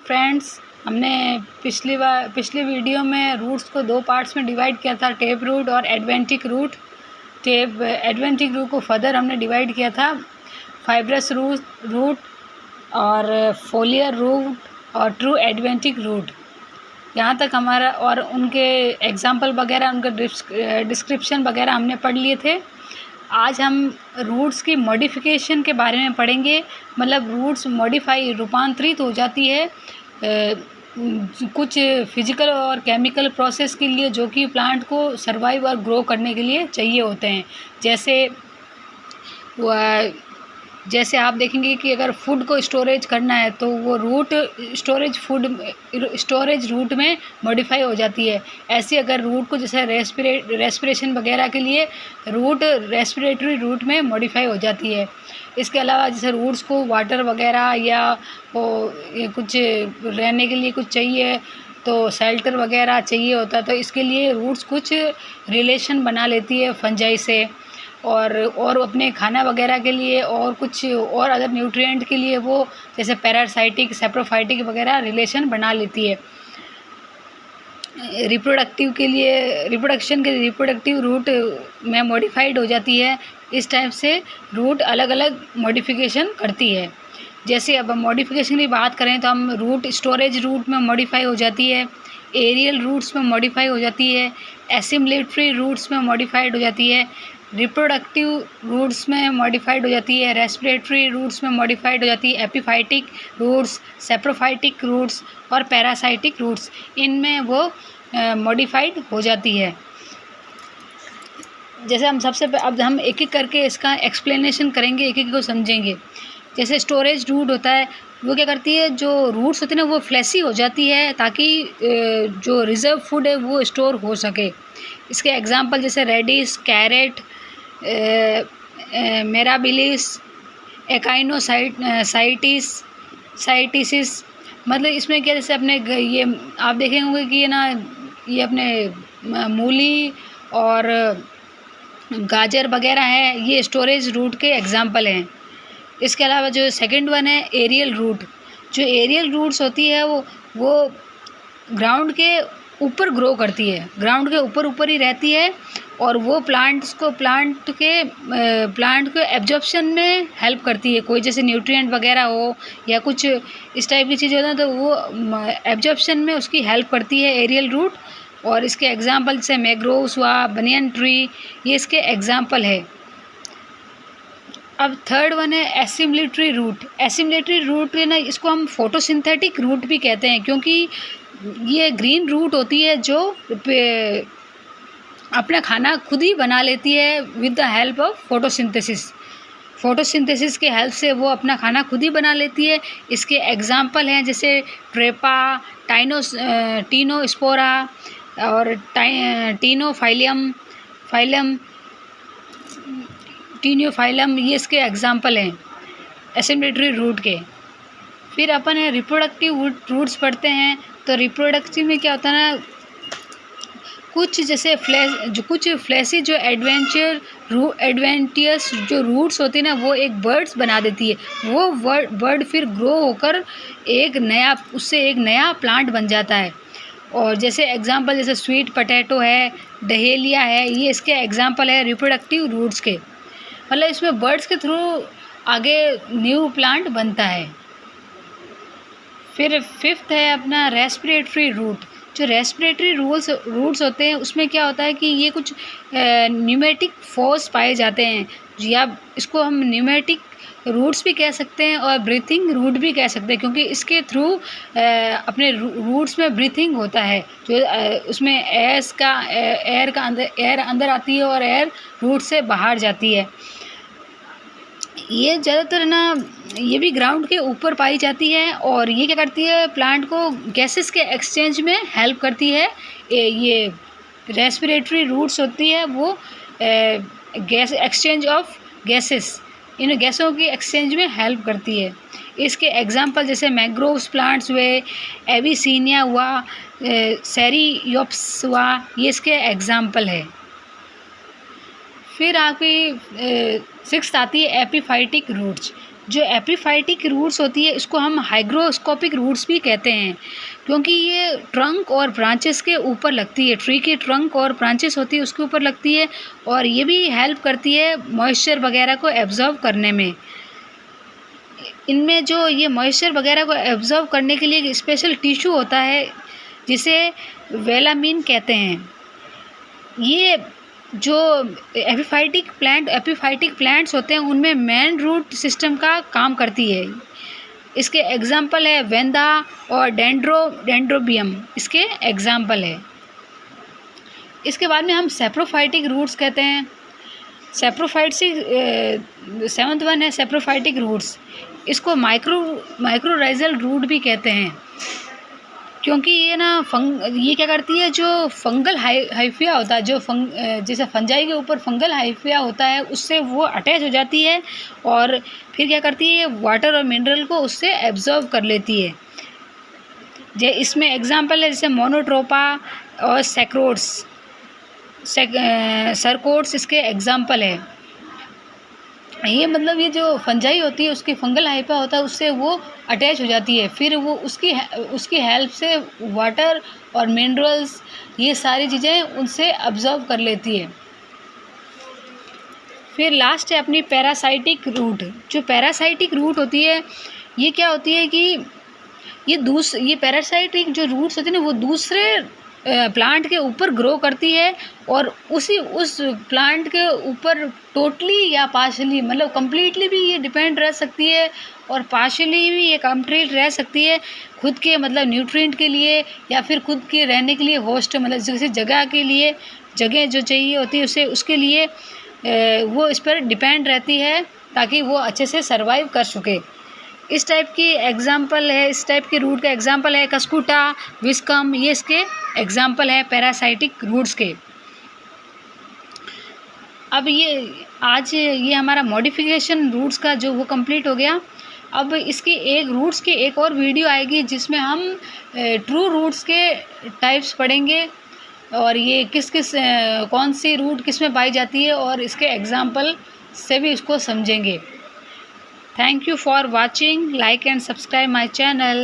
Friends, हमने पिछली video में रूट्स को दो पार्ट्स में डिवाइड किया था, टेप रूट और एडवेंटिक रूट। एडवेंटिक रूट को फर्दर हमने डिवाइड किया था फाइब्रस रूट और फोलियर रूट और ट्रू एडवेंटिक रूट। यहाँ तक हमारा और उनके एग्जाम्पल वगैरह, उनका डिस्क्रिप्शन वगैरह हमने पढ़ लिए थे। आज हम रूट्स की मॉडिफिकेशन के बारे में पढ़ेंगे। मतलब रूट्स रूपांतरित हो जाती है कुछ फिजिकल और केमिकल प्रोसेस के लिए, जो कि प्लांट को सर्वाइव और ग्रो करने के लिए चाहिए होते हैं। जैसे आप देखेंगे कि अगर फूड को स्टोरेज करना है तो वो रूट स्टोरेज रूट में मॉडिफाई हो जाती है। ऐसे अगर रूट को जैसे रेस्पिरेशन वगैरह के लिए रूट रेस्पिरेटरी रूट में मॉडिफाई हो जाती है। इसके अलावा जैसे रूट्स को वाटर वगैरह या कुछ रहने के लिए कुछ चाहिए तो शेल्टर वगैरह चाहिए होता है, तो इसके लिए रूट्स कुछ रिलेशन बना लेती है फंजाई से, और अपने खाना वगैरह के लिए और कुछ और अदर न्यूट्रिएंट के लिए वो जैसे पैरासाइटिक सेप्रोफाइटिक वगैरह रिलेशन बना लेती है। रिप्रोडक्टिव रूट में मॉडिफाइड हो जाती है। इस टाइप से रूट अलग अलग मॉडिफिकेशन करती है। जैसे अब मॉडिफिकेशन की बात करें तो हम रूट स्टोरेज रूट में मॉडिफाई हो जाती है, एरियल रूट्स में मॉडिफाई हो जाती है, एसिमिलेटरी रूट्स में मॉडिफाइड हो जाती है, रिप्रोडक्टिव रूट्स में मॉडिफाइड हो जाती है, रेस्पिरेटरी रूट्स में मॉडिफाइड हो जाती है, एपिफाइटिक रूट्स, सेप्रोफाइटिक रूट्स और पैरासाइटिक रूट्स, इनमें वो मॉडिफाइड हो जाती है। जैसे अब हम एक एक करके इसका एक्सप्लेनेशन करेंगे, एक एक को समझेंगे। जैसे स्टोरेज रूट होता है, वो क्या करती है, जो रूट्स होती है ना वो फ्लैसी हो जाती है ताकि जो रिजर्व फूड है वो स्टोर हो सके। इसके एग्जांपल जैसे रेडिस, कैरेट, मेराबिलिस, साइटिसिस। मतलब इसमें क्या, जैसे अपने ये आप देखे होंगे कि ये अपने मूली और गाजर वगैरह है, ये स्टोरेज रूट के एग्जांपल हैं। इसके अलावा जो सेकंड वन है एरियल रूट। जो एरियल रूट्स होती है वो ग्राउंड के ऊपर ग्रो करती है, ग्राउंड के ऊपर ही रहती है, और वो प्लांट को एब्जॉर्प्शन में हेल्प करती है। कोई जैसे न्यूट्रिएंट वगैरह हो या कुछ इस टाइप की चीज़ें होती हैं तो वो एब्जॉर्प्शन में उसकी हेल्प करती है एरियल रूट। और इसके एग्जांपल जैसे मैंग्रोव्स हुआ, बनियन ट्री, ये इसके एग्जांपल है। अब थर्ड वन है एसिमिलेटरी रूट। एसिमिलेटरी रूट ना, इसको हम फोटोसिंथेटिक रूट भी कहते हैं, क्योंकि ये ग्रीन रूट होती है जो अपना खाना खुद ही बना लेती है with the help of photosynthesis के हेल्प से वो अपना खाना खुद ही बना लेती है। इसके एग्जांपल हैं जैसे ट्रेपा, टीनोस्पोरा और टीनियोफाइलम, ये इसके एग्जांपल हैं एसिमिलेटरी रूट के। फिर अपन है रिप्रोडक्टिव रूट्स पढ़ते हैं। तो रिप्रोडक्टिव में क्या होता है ना, कुछ जैसे कुछ फ्लैसी जो एडवेंटियस जो रूट्स होती है ना, वो एक बर्ड्स बना देती है। वो बर्ड फिर ग्रो होकर उससे एक नया प्लांट बन जाता है। और जैसे एग्जांपल जैसे स्वीट पोटैटो है, डहेलिया है, ये इसके एग्जांपल है रिप्रोडक्टिव रूट्स के। मतलब इसमें बर्ड्स के थ्रू आगे न्यू प्लांट बनता है। फिर फिफ्थ है अपना रेस्पिरेटरी रूट। जो रेस्पिरेटरी रूट्स होते हैं उसमें क्या होता है कि ये कुछ न्यूमेटिक फोर्स पाए जाते हैं, या इसको हम न्यूमेटिक रूट्स भी कह सकते हैं और ब्रीथिंग रूट भी कह सकते हैं, क्योंकि इसके थ्रू अपने रूट्स में ब्रीथिंग होता है। जो उसमें एयर अंदर आती है और एयर रूट से बाहर जाती है। ये ज़्यादातर ना ये भी ग्राउंड के ऊपर पाई जाती है, और ये क्या करती है, प्लांट को गैसेस के एक्सचेंज में हेल्प करती है। ये रेस्पिरेटरी रूट्स होती है वो गैस एक्सचेंज ऑफ गैसेस, इन गैसों की एक्सचेंज में हेल्प करती है। इसके एग्जांपल जैसे मैंग्रोव्स प्लांट्स हुए, एविसीनिया हुआ, सेरियोप्स हुआ, ये इसके एग्जांपल है। फिर आपकी सिक्स्थ आती है एपिफाइटिक रूट्स। जो एपिफाइटिक रूट्स होती है इसको हम हाइग्रोस्कोपिक रूट्स भी कहते हैं, क्योंकि ये ट्रंक और ब्रांचेस के ऊपर लगती है। ट्री की ट्रंक और ब्रांचेस होती है उसके ऊपर लगती है, और ये भी हेल्प करती है मॉइस्चर वगैरह को एब्जॉर्व करने में। इनमें जो ये मॉइस्चर वगैरह को एब्जॉर्व करने के लिए एक स्पेशल टिश्यू होता है जिसे वेलामिन कहते हैं। ये जो एपिफाइटिक प्लांट्स होते हैं उनमें मेन रूट सिस्टम का काम करती है। इसके एग्जाम्पल है वेंदा और डेंड्रोबियम, इसके एग्जाम्पल है। इसके बाद में हम सेप्रोफाइटिक रूट्स कहते हैं। सेप्रोफाइट से 7th वन है सेप्रोफाइटिक रूट्स। इसको माइक्रोराइजल रूट भी कहते हैं, क्योंकि ये क्या करती है, जो फंगल हाइफिया होता है, जो जैसे फंजाई के ऊपर फंगल हाइफिया होता है उससे वो अटैच हो जाती है और फिर क्या करती है, वाटर और मिनरल को उससे एब्जॉर्व कर लेती है। इसमें एग्जांपल है जैसे मोनोट्रोपा और सरकोट्स इसके एग्जांपल है। ये मतलब ये जो फंजाई होती है उसकी फंगल हाइफा होता है उससे वो अटैच हो जाती है, फिर वो उसकी हेल्प से वाटर और मिनरल्स ये सारी चीज़ें उनसे अब्जॉर्व कर लेती है। फिर लास्ट है अपनी पैरासाइटिक रूट। जो पैरासाइटिक रूट होती है ये क्या होती है कि ये पैरासाइटिक जो रूट्स होती है ना वो दूसरे प्लांट के ऊपर ग्रो करती है और उस प्लांट के ऊपर टोटली या पार्शली, मतलब कम्प्लीटली भी ये डिपेंड रह सकती है और पार्शली भी ये कंप्लीट रह सकती है खुद के मतलब न्यूट्रिएंट के लिए या फिर खुद के रहने के लिए होस्ट, मतलब जैसे जगह जो चाहिए होती है उसके लिए वो इस पर डिपेंड रहती है ताकि वो अच्छे से सर्वाइव कर सके। इस टाइप की एग्जाम्पल है, इस टाइप के रूट का एग्जाम्पल है कस्कुटा, विस्कम, ये इसके एग्जाम्पल है पैरासाइटिक रूट्स के। अब ये हमारा मॉडिफिकेशन रूट्स का जो वो कंप्लीट हो गया। अब इसकी रूट्स की एक और वीडियो आएगी जिसमें हम ट्रू रूट्स के टाइप्स पढ़ेंगे और ये कौन सी रूट किस में पाई जाती है और इसके एग्जाम्पल से भी इसको समझेंगे। Thank you for watching. Like and subscribe my channel.